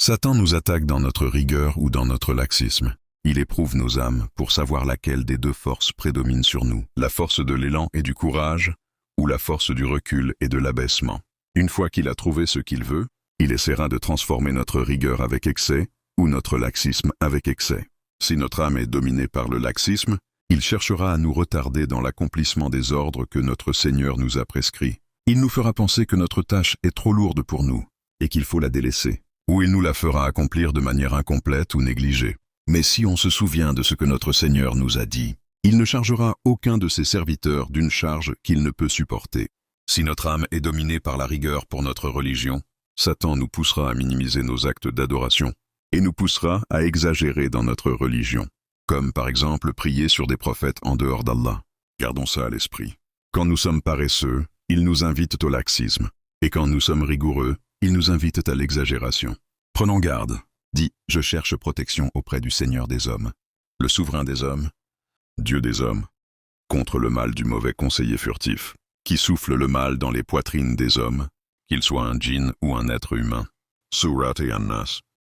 Satan nous attaque dans notre rigueur ou dans notre laxisme. Il éprouve nos âmes pour savoir laquelle des deux forces prédomine sur nous, la force de l'élan et du courage, ou la force du recul et de l'abaissement. Une fois qu'il a trouvé ce qu'il veut, il essaiera de transformer notre rigueur avec excès, ou notre laxisme avec excès. Si notre âme est dominée par le laxisme, il cherchera à nous retarder dans l'accomplissement des ordres que notre Seigneur nous a prescrits. Il nous fera penser que notre tâche est trop lourde pour nous, et qu'il faut la délaisser, ou il nous la fera accomplir de manière incomplète ou négligée. Mais si on se souvient de ce que notre Seigneur nous a dit, il ne chargera aucun de ses serviteurs d'une charge qu'il ne peut supporter. Si notre âme est dominée par la rigueur pour notre religion, Satan nous poussera à minimiser nos actes d'adoration, et nous poussera à exagérer dans notre religion, comme par exemple prier sur des prophètes en dehors d'Allah. Gardons ça à l'esprit. Quand nous sommes paresseux, il nous invite au laxisme, et quand nous sommes rigoureux, il nous invite à l'exagération. Prenons garde, dit « Je cherche protection auprès du Seigneur des hommes, le souverain des hommes, Dieu des hommes, contre le mal du mauvais conseiller furtif, qui souffle le mal dans les poitrines des hommes, qu'il soit un djinn ou un être humain. » Surat An-Nas.